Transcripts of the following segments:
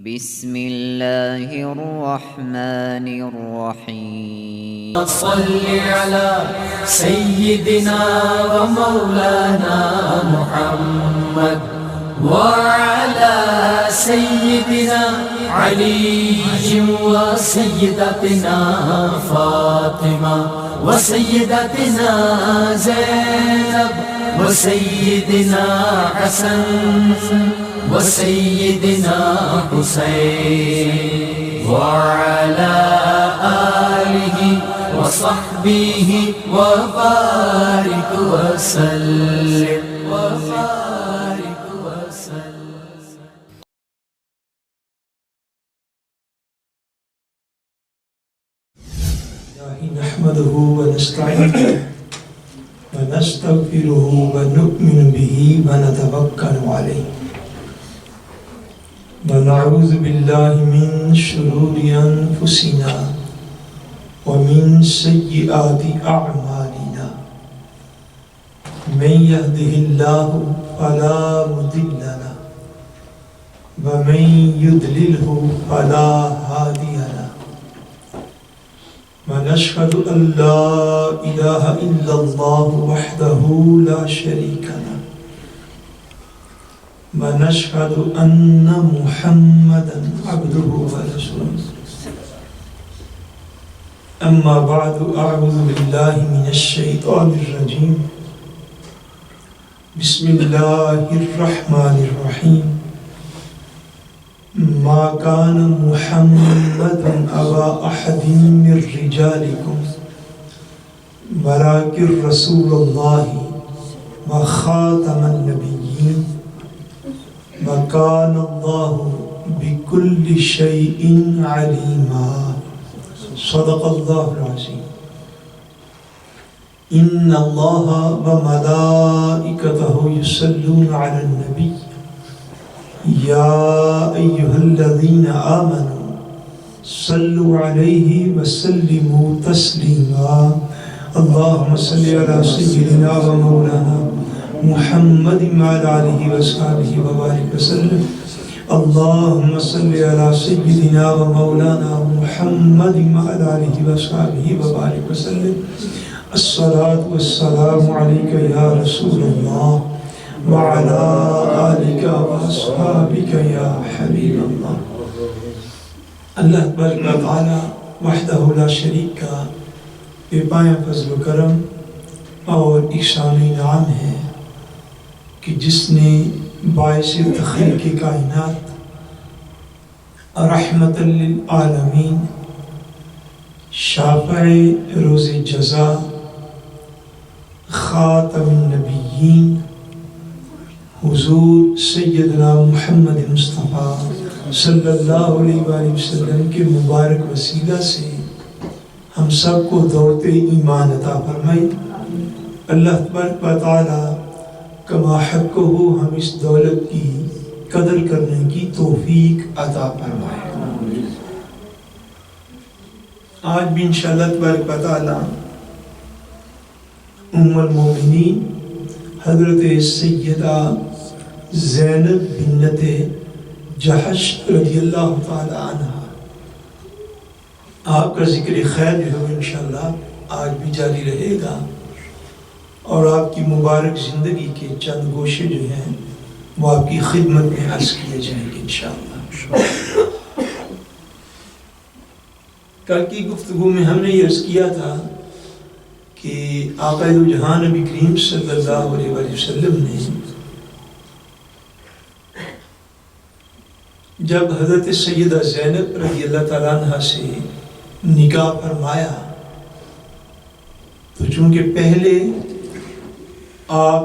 بسم الله الرحمن الرحيم صل على سيدنا ومولانا محمد وعلى سيدنا علي وسيدتنا فاطمة وسيدتنا زينب وسيدنا حسن وسيدنا حسين وعلى آله وصحبه وبارك وسلم وبارك وسلم. نحمده ونستعينه ونستغفره ونؤمن به ونتوكل عليه ونعوذ بالله من شرور أنفسنا ومن سيئات أعمالنا من يهده الله فلا مضل له ومن يضلله فلا هادي له ونشهد أن لا إله إلا الله وحده لا شريك له ونشهد أن محمدا عبده ورسوله. أما بعد أعوذ بالله من الشيطان الرجيم. بسم الله الرحمن الرحيم. ما كان محمد أبا أحد من رجالكم ولكن رسول الله وخاتم النبيين وكان الله بكل شيء عليما. صدق الله العظيم. إن الله وملائكته يصلون على النبي يا أيها الذين آمنوا صلوا عليه وسلموا تسليما. اللهم صل على سيدنا ومولانا محمد وعلى آله وصحبه وبارك وسلم. اللهم صل على سيدنا ومولانا محمد وعلى آله وصحبه وبارك وسلم. الصلاة والسلام عليك يا رسول الله وعلى آلك وأصحابك يا حبيب الله. اللہ تبارک و تعالی وحدہ لا شریک کا بے پایہ فضل و کرم اور احسان و انعام ہے کہ جس نے باعث تخلیق کائنات رحمت للعالمین شافع روز جزا خاتم النبیین حضور سیدنا محمد مصطفیٰ صلی اللہ علیہ وآلہ وسلم کے مبارک وسیلہ سے ہم سب کو دولت ایمان عطا فرمائی. اللہ تبارک و تعالی کما حق ہو ہم اس دولت کی قدر کرنے کی توفیق عطا فرمائے. آج بھی انشاءاللہ تبارک و تعالی ام المومنین حضرت سیدہ زینب بنت جحش رضی اللہ تعالی عنہ آپ کا ذکر خیر جو ہے انشاءاللہ آج بھی جاری رہے گا اور آپ کی مبارک زندگی کے چند گوشے جو ہیں وہ آپ کی خدمت میں عرض کیے جائیں گے انشاءاللہ. کل کی گفتگو میں ہم نے یہ عرض کیا تھا کہ آقا دو جہان نبی کریم صلی اللہ علیہ وسلم نے جب حضرت سیدہ زینب رضی اللہ تعالیٰ عنہ سے نکاح فرمایا تو چونکہ پہلے آپ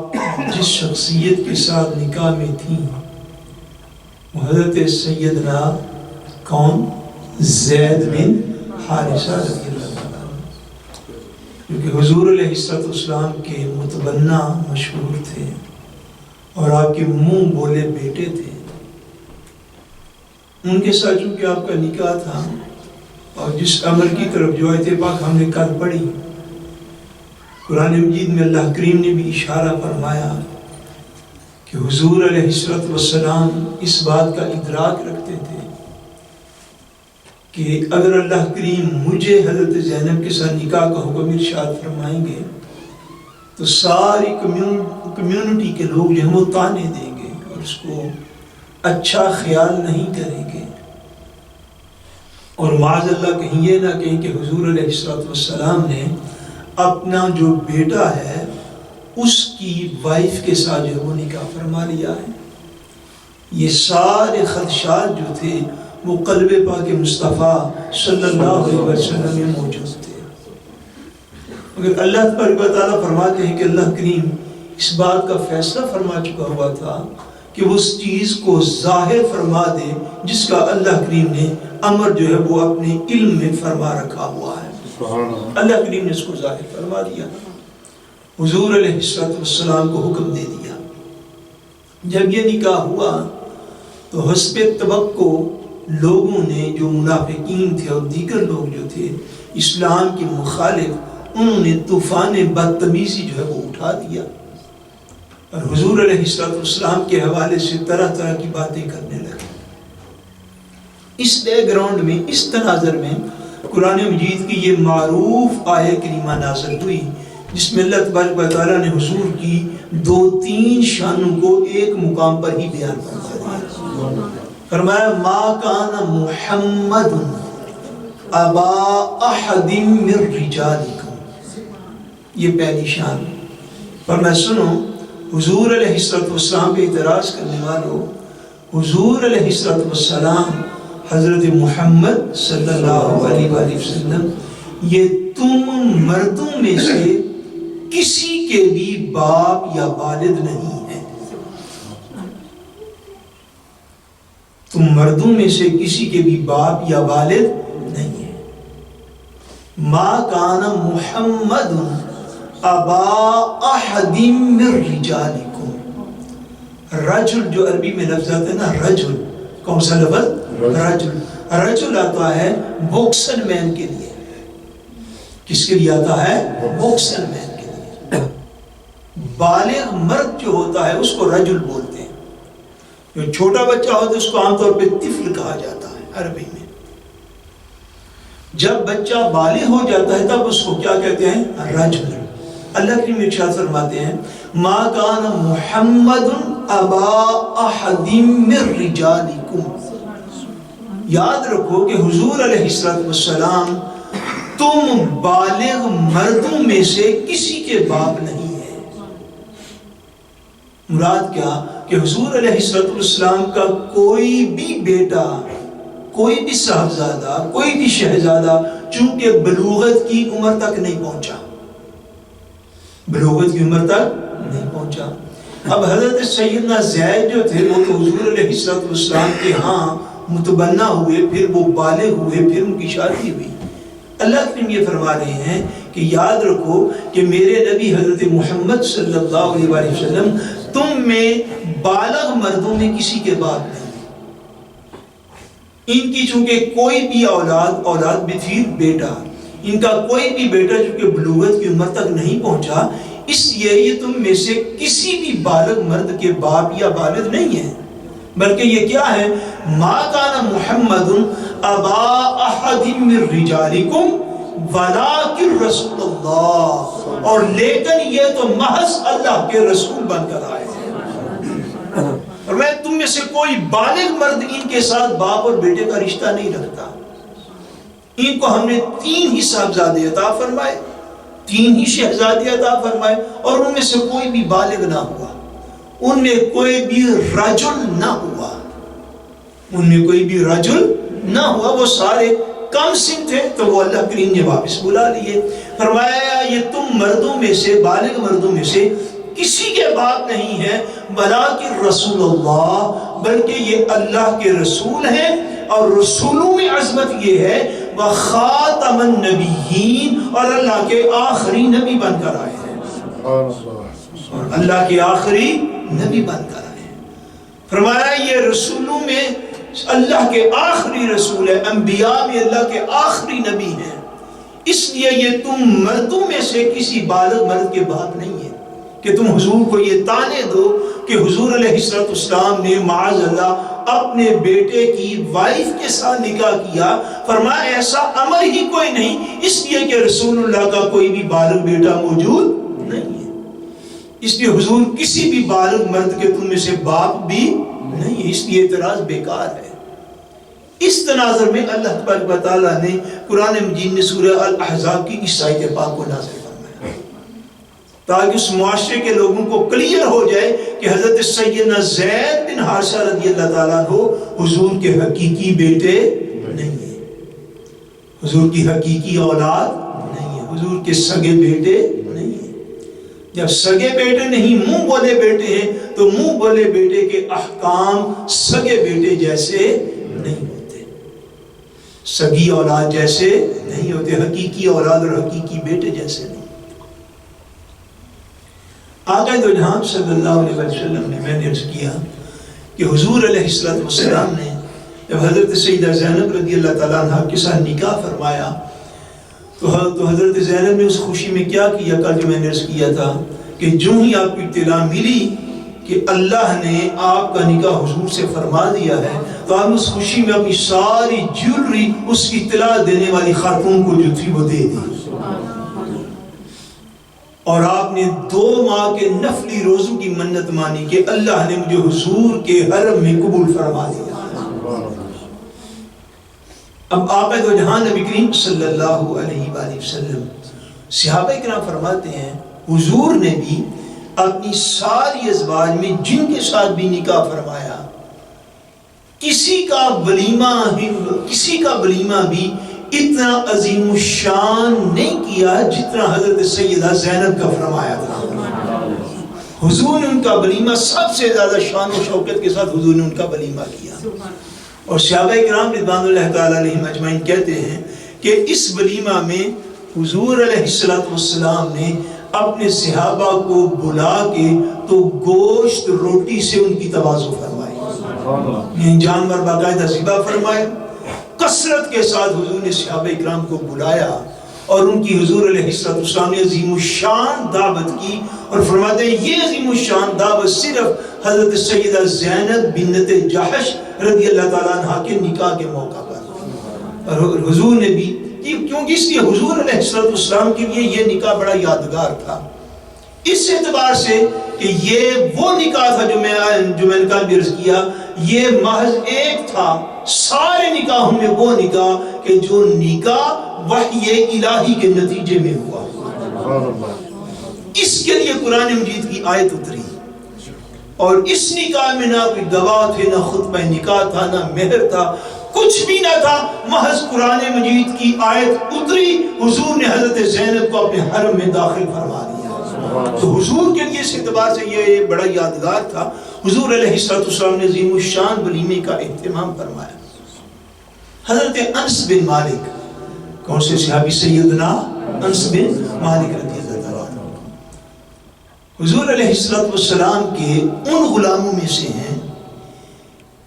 جس شخصیت کے ساتھ نکاح میں تھیں وہ حضرت سیدنا کون زید بن حارثہ رضی اللہ تعالیٰ عنہ کیونکہ حضور علیہ السلام کے متبنہ مشہور تھے اور آپ کے منہ بولے بیٹے تھے. ان کے ساتھ چونکہ آپ کا نکاح تھا اور جس امر کی طرف جو آیت پاک ہم نے کل پڑھی قرآن مجید میں اللہ کریم نے بھی اشارہ فرمایا کہ حضور علیہ السلام اس بات کا ادراک رکھتے تھے کہ اگر اللہ کریم مجھے حضرت زینب کے ساتھ نکاح کا حکم ارشاد فرمائیں گے تو ساری کمیونٹی کے لوگ جو ہیں وہ تانے دیں گے اور اس کو اچھا خیال نہیں کریں گے، اور معاذ اللہ کہیں یہ نہ کہیں کہ حضور علیہ السلام نے اپنا جو بیٹا ہے اس کی وائف کے ساتھ جو وہ نکاح فرما لیا ہے۔ یہ سارے خدشات جو تھے وہ قلب پاک مصطفیٰ صلی اللہ علیہ وسلم میں موجود تھے، مگر اللہ تبارک و تعالیٰ فرماتے ہیں کہ اللہ کریم اس بات کا فیصلہ فرما چکا ہوا تھا کہ وہ اس چیز کو ظاہر فرما دے جس کا اللہ کریم نے امر جو ہے وہ اپنے علم میں فرما رکھا ہوا ہے۔ اللہ کریم نے اس کو ظاہر فرما دیا، حضور علیہ السلام کو حکم دے دیا۔ جب یہ نکاح ہوا تو حسب توقع لوگوں نے، جو منافقین تھے اور دیگر لوگ جو تھے اسلام کے مخالف، انہوں نے طوفان بدتمیزی جو ہے وہ اٹھا دیا اور حضور علیہ السلام کے حوالے سے طرح طرح کی باتیں کرنے لگے۔ اس بیک گراؤنڈ میں، اس تناظر میں قرآن مجید کی یہ معروف آیہ کریمہ نازل ہوئی جس میں اللہ تبارک و تعالیٰ نے حضور کی 2-3 شانوں کو ایک مقام پر ہی بیان فرمایا۔ فرمایا ما کان محمد ابا احد من رجالکم، یہ پہلی شان۔ فرمایا سنو حضور علیہ السلام پہ اعتراض کرنے والوں، حضور علیہ السلام حضرت محمد صلی اللہ علیہ وآلہ وسلم یہ تم مردوں میں سے کسی کے بھی باپ یا والد نہیں ہیں، تم مردوں میں سے کسی کے بھی باپ یا والد نہیں ہیں۔ ما کان محمد ابا احد من رجالکم، رجل جو عربی میں لفظ آتا ہے نا، رجل، کون سا لفظ؟ رجل۔ رجل آتا ہے بوکسن مین کے لیے، کس کے لیے آتا ہے؟ بوکسن مین کے لیے۔ بالغ مرد جو ہوتا ہے اس کو رجل بولتے ہیں، جو چھوٹا بچہ ہوتا ہے اس کو عام طور پہ طفل کہا جاتا ہے عربی میں۔ جب بچہ بالغ ہو جاتا ہے تب اس کو کیا کہتے ہیں؟ رجل۔ اللہ کی ارشاد فرماتے ہیں ما کان محمد ابا احد من رجالکم، یاد رکھو کہ حضور علیہ السلام تم بالغ مردوں میں سے کسی کے باپ نہیں ہیں۔ مراد کیا کہ حضور علیہ السلام کا کوئی بھی بیٹا، کوئی بھی صاحبزادہ، کوئی بھی شہزادہ چونکہ بلوغت کی عمر تک نہیں پہنچا، بلوغت کی عمر تک نہیں پہنچا۔ اب حضرت سیدنا زید جو تھے وہ تو حضور علیہ السلام کے ہاں متبنہ ہوئے، پھر وہ بالغ ہوئے، پھر ان کی شادی ہوئی۔ اللہ کریم یہ فرما رہے ہیں کہ یاد رکھو کہ میرے نبی حضرت محمد صلی اللہ علیہ وآلہ وسلم تم میں بالغ مردوں میں کسی کے باپ نہیں، ان کی چونکہ کوئی بھی اولاد بطیر بیٹا، ان کا کوئی بھی بیٹا چونکہ بلوغت کی عمر تک نہیں پہنچا، اس لیے یہ تم میں سے کسی بھی بالغ مرد کے باپ یا والد نہیں ہے، بلکہ یہ کیا ہے؟ ما کان محمد ابا احد من رجالکم ولکن رسول اللہ، اور لیکن یہ تو محض اللہ کے رسول بن کر آئے ہیں، اور میں تم میں سے کوئی بالغ مرد ان کے ساتھ باپ اور بیٹے کا رشتہ نہیں رکھتا۔ ان کو ہم نے 3 ہی صاحبزادے عطا فرمائے، 3 ہی شہزادے عطا فرمائے، اور ان میں سے کوئی بھی بالغ نہ ہوا، ان میں کوئی بھی رجل نہ ہوا، ان میں کوئی بھی رجل نہ ہوا، وہ سارے کم سن تھے، تو وہ اللہ کریم نے واپس بلا لیے۔ فرمایا یہ تم مردوں میں سے، بالغ مردوں میں سے کسی کے باپ نہیں ہے، بلکہ رسول اللہ، بلکہ یہ اللہ کے رسول ہیں، اور رسولوں میں عظمت یہ ہے وخاتم النبیین، اور اللہ کے آخری نبی بن کر آئے ہیں، اور اللہ کے آخری نبی بن کر آئے ہیں۔ فرمایا یہ رسولوں میں اللہ کے آخری رسول ہے، انبیاء میں اللہ کے آخری نبی ہیں، اس لیے یہ تم مردوں میں سے کسی بالغ مرد کے باپ نہیں ہے کہ تم حضور کو یہ تانے دو کہ حضور علیہ السلام نے معاذ اللہ اپنے بیٹے کی وائف کے ساتھ نکاح کیا، فرمایا ایسا عمل ہی کوئی نہیں، اس لیے کہ رسول اللہ کا کوئی بھی بالغ بیٹا موجود نہیں ہے، اس لیے حضور کسی بھی بالغ مرد کے تم میں سے باپ بھی نہیں ہے، اس لیے اعتراض بیکار ہے۔ اس تناظر میں اللہ تبارک و تعالیٰ نے قرآن مجید میں سورہ الاحزاب کی اس آیت پاک کو نازل فرمایا تاکہ اس معاشرے کے لوگوں کو کلیئر ہو جائے کہ حضرت سیدنا زید بن حارثہ رضی اللہ تعالیٰ عنہ حضور کے حقیقی بیٹے نہیں ہیں، حضور کی حقیقی اولاد نہیں ہے، حضور کے سگے بیٹے نہیں ہیں۔ جب سگے بیٹے نہیں، منہ بولے بیٹے ہیں، تو منہ بولے بیٹے کے احکام سگے بیٹے جیسے نہیں ہوتے، سگی اولاد جیسے نہیں ہوتے، حقیقی اولاد اور حقیقی بیٹے جیسے نہیں۔ آقا دو جہان صلی اللہ علیہ وسلم نے، میں نے عرض کیا کہ حضور علیہ السلام نے جب حضرت سیدہ زینب رضی اللہ تعالیٰ عنہ کے ساتھ نکاح فرمایا تو حضرت زینب نے اس خوشی میں کیا کیا، کل جو میں نے عرض کیا تھا کہ جو ہی آپ کو اطلاع ملی کہ اللہ نے آپ کا نکاح حضور سے فرما دیا ہے تو آپ اس خوشی میں اپنی ساری جیولری اس کی اطلاع دینے والی خاتون کو جو تھی وہ دے دی، اور آپ نے 2 ماہ کے نفلی روزوں کی منت مانی کہ اللہ نے مجھے حضور کے حرم میں قبول فرما دیا۔ اب آقا دو جہان نبی کریم صلی اللہ علیہ وآلہ وسلم، صحابہ کرام فرماتے ہیں حضور نے بھی اپنی ساری ازواج میں جن کے ساتھ بھی نکاح فرمایا کسی کا ولیمہ بھی اتنا عظیم الشان نہیں کیا جتنا حضرت سیدہ زینب کا فرمایا تھا۔ حضور نے ان کا ولیمہ سب سے زیادہ شان و شوکت کے ساتھ حضور نے ان کا ولیمہ کیا، اور صحابہ کرام رضوان اللہ تعالیٰ علیہم اجمعین کہتے ہیں کہ اس ولیمہ میں حضور علیہ السلام نے اپنے صحابہ کو بلا کے تو گوشت روٹی سے ان کی تواضع فرمائی، یعنی جانور باقاعدہ ذبح فرمائے، کثرت کے ساتھ حضور نے صحابہ اکرام کو بلایا اور ان کی حضور علیہ السلام نے عظیم الشان دعوت کی، اور فرماتے ہیں یہ عظیم الشان دعوت صرف حضرت سیدہ زینب بنت جحش رضی اللہ تعالیٰ عنہ کے نکاح کے موقع پر، اور حضور نے بھی کیونکہ اس لیے حضور علیہ السلام کے لیے یہ نکاح بڑا یادگار تھا، اس اعتبار سے کہ یہ وہ نکاح تھا جو میں نے کل بھی عرض کیا، یہ محض ایک تھا سارے نکاحوں میں وہ نکاح کہ جو نکاح وحی الہی کے نتیجے میں ہوا، اس کے لیے قرآن مجید کی آیت اتری، اور اس نکاح میں نہ کوئی گواہ تھے، نہ خطبہ نکاح تھا، نہ مہر تھا، کچھ بھی نہ تھا، محض قرآن مجید کی آیت اتری، حضور نے حضرت زینب کو اپنے حرم میں داخل فرما دیا۔ تو حضور کے لیے اس اعتبار سے یہ بڑا یادگار تھا، حضور علیہ السلام نے عظیم الشان ولیمے کا اہتمام فرمایا۔ حضرت انس بن مالک، کون سے صحابی؟ سیدنا انس بن مالک رضی اللہ تعالیٰ عنہ، حضور علیہ السلام کے ان غلاموں میں سے ہیں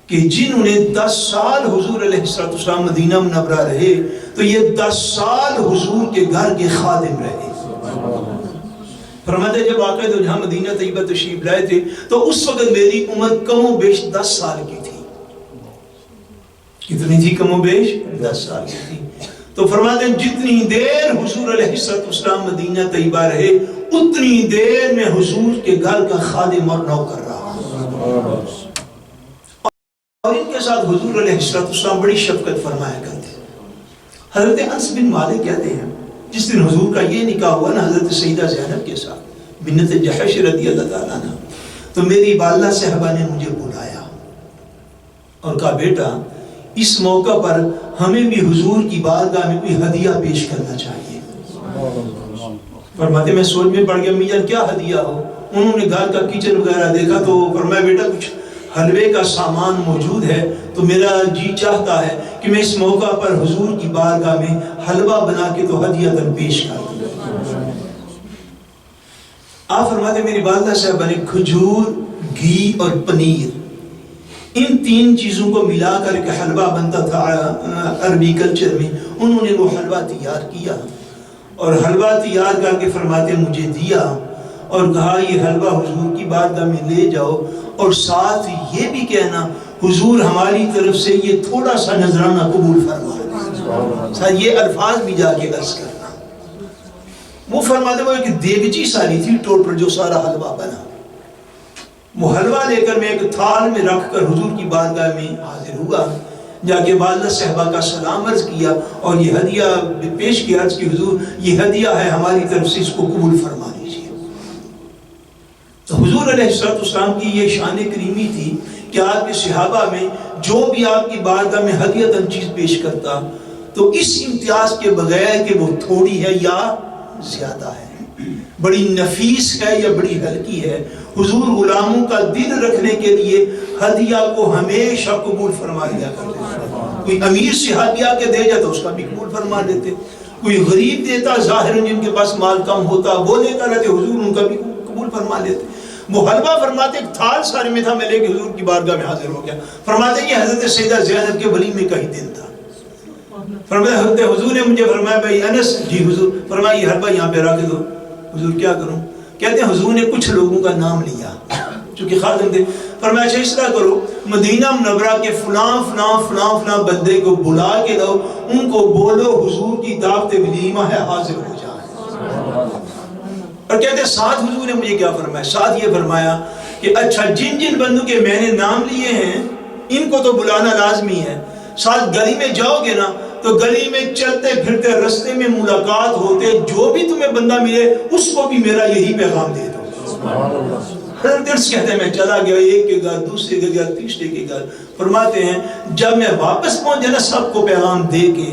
کہ جنہوں نے 10 سال حضور علیہ السلام مدینہ منورہ رہے تو یہ 10 سال حضور کے گھر کے خادم رہے۔ فرماتے جب آقا دو جہاں مدینہ طیبہ تشریف لائے تھے تو اس وقت میری عمر کم و بیش 10 سال کی تھی۔ کتنی تھی؟ کم و بیش 10 سال کی تھی۔ تو فرماتے ہیں جتنی دیر حضور علیہ السلام مدینہ طیبہ رہے اتنی دیر میں حضور کے گھر کا خادم اور نوکر رہا، اور ان کے ساتھ حضور علیہ السلام بڑی شفقت فرمایا کرتے۔ حضرت انس بن مالک کہتے ہیں جس دن حضور کا یہ نکاح ہوا نا حضرت سیدہ زینب کے ساتھ بنت جحش رضی اللہ تعالیٰ عنہ، تو میری والدہ صاحبہ نے مجھے بلایا اور کہا بیٹا اس موقع پر ہمیں بھی حضور کی بارگاہ میں کوئی ہدیہ پیش کرنا چاہیے۔ فرماتے میں سوچ میں پڑ گیا میاں کیا ہدیہ ہو؟ انہوں نے گھر کا کچن وغیرہ دیکھا تو فرمایا بیٹا کچھ حلوے کا سامان موجود ہے تو میرا جی چاہتا ہے کہ میں اس موقع پر حضور کی بارگاہ میں حلوہ بنا کے تو ہدیہ پیش کر دوں۔ آپ فرماتے میری والدہ صاحبہ نے کھجور، گھی اور پنیر ان 3 چیزوں کو ملا کر کے حلوہ بنتا تھا عربی کلچر میں، انہوں نے وہ حلوہ تیار کیا اور حلوہ تیار کر کے فرماتے مجھے دیا اور کہا یہ حلوہ حضور کی بارگاہ میں لے جاؤ اور ساتھ یہ بھی کہنا حضور ہماری طرف سے یہ تھوڑا سا نذرانہ قبول فرما سر، یہ الفاظ بھی جا کے عرض کرنا. وہ فرماتے وہ ایک دیگچی ساری تھی ٹوٹ پر جو سارا حلوہ بنا. وہ حلوہ لے کر میں ایک تھال میں رکھ کر حضور کی بارگاہ میں حاضر ہوا. جا کے والدہ صحبہ کا سلام عرض کیا اور یہ ہدیہ پیش کیا. عرض کی حضور یہ ہدیہ ہے ہماری طرف سے، اس کو قبول فرما لیجیے. تو حضور علیہ السلام کی یہ شان کریمی تھی کہ آپ کے صحابہ میں جو بھی آپ کی بارگاہ میں ہدیۃً چیز پیش کرتا تو اس امتیاز کے بغیر کہ وہ تھوڑی ہے یا زیادہ ہے، بڑی نفیس ہے یا بڑی ہلکی ہے، حضور غلاموں کا دل رکھنے کے لیے ہدیہ کو ہمیشہ قبول فرما لیا کرتے. کوئی امیر سے ہدیہ کے دے جاتا اس کا بھی قبول فرما لیتے، کوئی غریب دیتا ظاہر جن کے پاس مال کم ہوتا وہ دیتا رہتے، حضور ان کا بھی قبول فرما لیتے. وہ حلوہ فرماتے ایک تھال سارے میں تھا، میں لے کے حضور کی بارگاہ میں حاضر ہو گیا. فرماتے یہ حضرت سیدہ زینب کے ولیمے کا ہی دن تھا. فرمایا حضرت حضور نے مجھے فرمایا بھائی انس، جی حضور. فرمایا یہ حلوہ یہاں پہ رکھ دو. حضور کیا کروں؟ کہتے ہیں حضور نے کچھ لوگوں کا نام لیا چونکہ خادم تھے. فرمایا اچھا اس طرح کرو، مدینہ منورہ کے فلاں فلاں فلاں فلاں بندے کو بلا کے دو، ان کو بولو حضور کی دعوت ولیمہ ہے، حاضر ہو جائیں. اور کہتے ہیں ساتھ حضور نے مجھے کیا فرمایا؟ ساتھ یہ فرمایا کہ اچھا جن جن بندوں کے میں نے نام لیے ہیں ان کو تو بلانا لازمی ہے. ساتھ گلی میں جاؤ گے نا تو گلی میں چلتے پھرتے رستے میں ملاقات ہوتے جو بھی تمہیں بندہ ملے اس کو بھی میرا یہی پیغام دے دو. حضرت انس کہتے ہیں میں چلا گیا ایک کے گھر، دوسرے کے گھر، تیسرے کے گھر. فرماتے ہیں جب میں واپس پہنچا نا سب کو پیغام دے کے،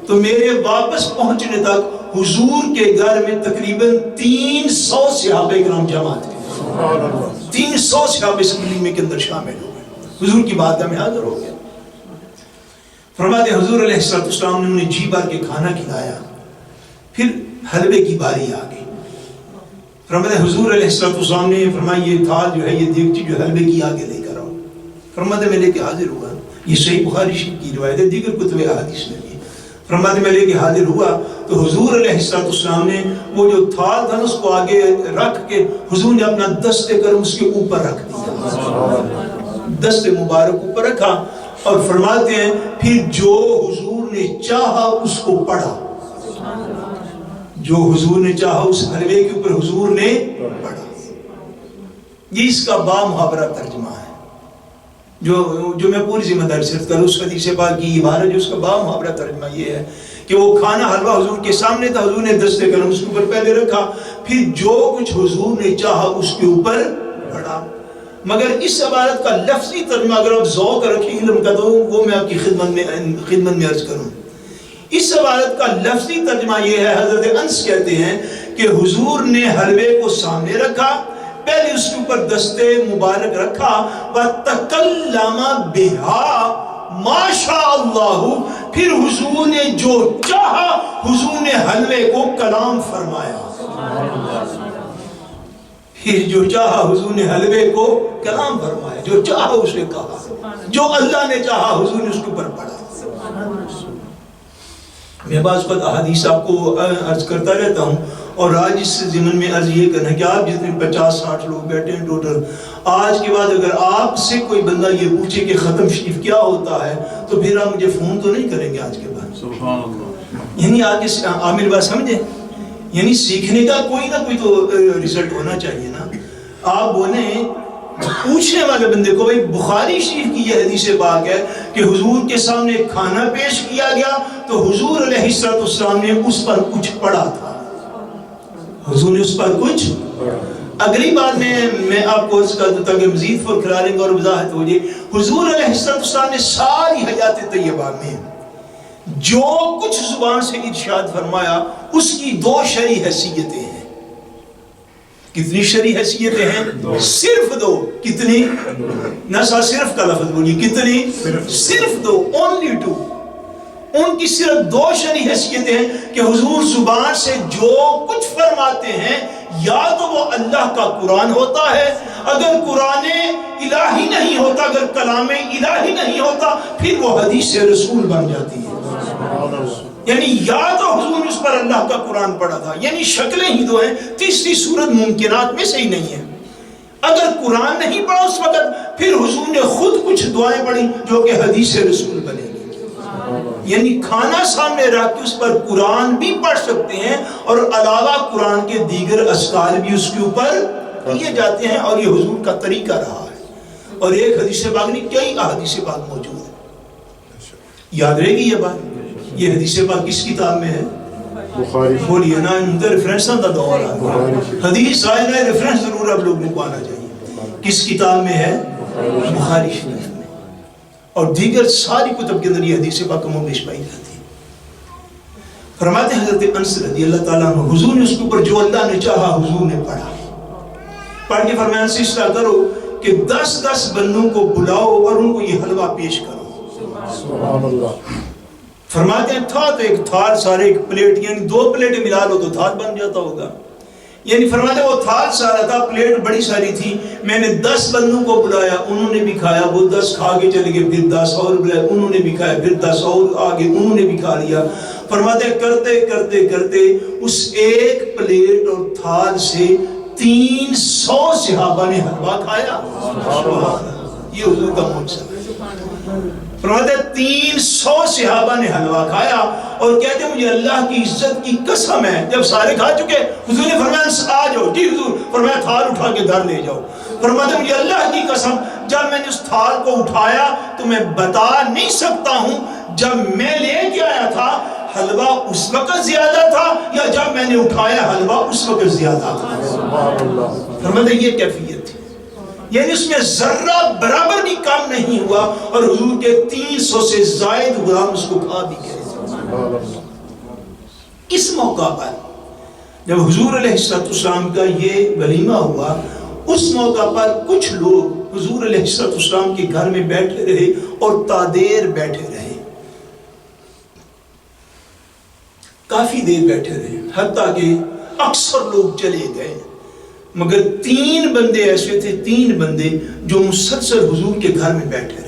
تو میرے واپس پہنچنے تک حضور کے گھر میں تقریباً 300 صحابہ کرام جمع تھے. 300 صحابہ اس ولیمے کے اندر شامل ہو گئے، حضور کی بارگاہ میں حاضر ہو گئے. فرماتے حضور علیہ السلام نے انہیں جی بھر کے کھانا کھلایا. پھر حلوے کی باری آ گئی. فرماتے حضور علیہ السلام نے فرمایا یہ تھال جو ہے یہ دیگچی جو حلوے کی آگے لے کر آؤ. فرماتے میں لے کے حاضر ہوا. یہ صحیح بخاری شریف کی روایت ہے، دیگر کتب احادیث میں بھی. فرماتے میں لے کے حاضر ہوا تو حضور علیہ السلام نے وہ جو تھال تھا اس کو آگے رکھ کے حضور نے اپنا دست کرم اس کے اوپر رکھ دیا، دست مبارک اوپر رکھا. اور فرماتے ہیں پھر جو حضور نے چاہا اس کو پڑھا، جو حضور نے چاہا اس حلوے کے اوپر حضور نے پڑھا. یہ اس کا با محاورہ ترجمہ ہے جو میں پوری ذمہ داری سے کروں. اس حدیث پاک کی عبارت جو اس کا با محاورہ ترجمہ یہ ہے کہ وہ کھانا حلوہ حضور کے سامنے تھا، حضور نے دست کرم اس کے اوپر پہلے رکھا، پھر جو کچھ حضور نے چاہا اس کے اوپر پڑھا. مگر اس عبارت کا لفظی ترجمہ اگر آپ ذوق رکھیں علم کا تو وہ میں آپ کی خدمت میں عرض کروں. اس عبارت کا لفظی ترجمہ یہ ہے، حضرت انس کہتے ہیں کہ حضور نے حلوے کو سامنے رکھا، پہلے اس کے اوپر دست مبارک رکھا، وَتَكَلَّمَ بِهَا مَا شَاءَ اللَّهُ، پھر حضور نے جو چاہا حضور نے حلوے کو کلام فرمایا. پھر جو چاہا حضور نے حلوے کو کلام فرمایا، جو چاہا اس نے کہا، جو اللہ نے چاہا حضور نے اس کے اوپر پڑھا. میں بعض وقت احادیث آپ کو عرض کرتا رہتا ہوں اور آج اس ضمن میں عرض یہ کرنا کہ آپ جتنے 50-60 لوگ بیٹھے ہیں ٹوٹل، آج کے بعد اگر آپ سے کوئی بندہ یہ پوچھے کہ ختم شریف کیا ہوتا ہے تو پھر آپ مجھے فون تو نہیں کریں گے آج کے بعد. سبحان اللہ. یعنی آج عامر بات سمجھے، یعنی سیکھنے کا کوئی نہ کوئی تو ریزلٹ ہونا چاہیے نا. آپ بولیں پوچھنے والے بندے کو، بھائی بخاری شریف کی یہ حدیث پاک ہے کہ حضور کے سامنے کھانا پیش کیا گیا تو حضور علیہ السلام نے اس پر کچھ پڑھا تھا، حضور نے اس پر کچھ. اگلی بات میں آپ کو اس کا تاکہ مزید فکرارنگ اور وضاحت ہو جائے، حضور علیہ السلام نے ساری حیات طیبہ میں جو کچھ زبان سے ارشاد فرمایا اس کی 2 شرعی حیثیتیں ہیں. کتنی شرعی حیثیتیں ہیں؟ صرف 2. کتنی؟ نہ صرف کا لفظ بولیے، کتنی؟ صرف 2. only 2. ان کی صرف 2 شرعی حیثیتیں ہیں کہ حضور زبان سے جو کچھ فرماتے ہیں یا تو وہ اللہ کا قرآن ہوتا ہے، اگر قرآن الہی نہیں ہوتا، اگر کلام الہی نہیں ہوتا پھر وہ حدیث رسول بن جاتی ہے. یعنی یا تو حضور نے اس پر اللہ کا قرآن پڑھا تھا، یعنی شکلیں ہی 2 ہیں، تیسری صورت ممکنات میں سے ہی نہیں ہے. اگر قرآن نہیں پڑھا اس وقت پھر حضور نے خود کچھ دعائیں پڑھی جو کہ حدیث رسول بنے گی، یعنی کھانا سامنے رکھ کے اس پر قرآن بھی پڑھ سکتے ہیں اور علاوہ قرآن کے دیگر اذکار بھی اس کے اوپر کیے جاتے ہیں، اور یہ حضور کا طریقہ رہا ہے۔ اور ایک حدیث پاک نہیں، کئی احادیث پاک موجود ہے، یاد رہے گی یہ بات۔ یہ حدیث پاک کس کتاب میں ہے؟ بخاری۔ بولیے نا، ان کا ریفرنس کا دور ہے، حدیث آئے نا، ریفرنس ضرور آپ لوگوں کو آنا چاہیے۔ کس کتاب میں ہے؟ بخاری شریف میں، اور دیگر ساری کتب کے اندر یہ حدیث پاک کم و بیش پائی جاتی ہے۔ فرماتے ہیں حضرت انس رضی اللہ تعالیٰ عنہ، حضور نے اس کے اوپر جو اللہ نے چاہا حضور نے پڑھا، پڑھ کے فرمایا انس اس طرح کرو کہ 10 بندوں کو بلاؤ اور ان کو یہ حلوہ پیش کرو۔ سبحان اللہ۔ فرماتے ہیں تھا تو ایک تھال سارے ایک پلیٹ، یعنی 2 پلیٹیں ملا لو تو تھال بن جاتا ہوگا، یعنی فرماتے ہیں وہ تھال سارا تھا، پلیٹ بڑی ساری تھی، میں نے 10 بندوں کو بلایا، انہوں نے بھی کھایا، وہ 10 کھا کے چلے گئے، پھر 10 اور بلائے، انہوں نے بھی کھایا، پھر 10 اور آگے انہوں نے بھی کھا لیا۔ فرماتے ہیں کرتے کرتے کرتے اس ایک پلیٹ اور تھال سے 300 صحابہ نے حلوہ کھایا۔ یہ حضور کا معجزہ ہے۔ فرماتے ہیں 300 صحابہ نے حلوہ کھایا اور کہتے ہیں مجھے اللہ کی عزت کی قسم ہے، جب سارے کھا چکے حضور نے فرمایا آ جاؤ، جی حضور، فرمایا تھال اٹھا کے گھر لے جاؤ۔ فرماتے ہیں مجھے اللہ کی قسم جب میں نے اس تھال کو اٹھایا تو میں بتا نہیں سکتا ہوں جب میں لے کے آیا تھا حلوہ اس وقت زیادہ تھا یا جب میں نے اٹھایا حلوہ اس وقت زیادہ تھا۔ فرماتے ہیں یہ کیفیت تھی، یعنی اس میں ذرہ برابر بھی کم نہیں ہوا، اور حضور کے 300 سے زائد غلام اس کو کھا بھی گئے۔ اس موقع پر جب حضور علیہ السلام کا یہ ولیمہ ہوا، اس موقع پر کچھ لوگ حضور علیہ السلام کے گھر میں بیٹھے رہے اور تادیر بیٹھے رہے، کافی دیر بیٹھے رہے، حتیٰ کہ اکثر لوگ چلے گئے، مگر 3 بندے ایسے تھے، 3 بندے جو مسلسل حضور کے گھر میں بیٹھے رہے۔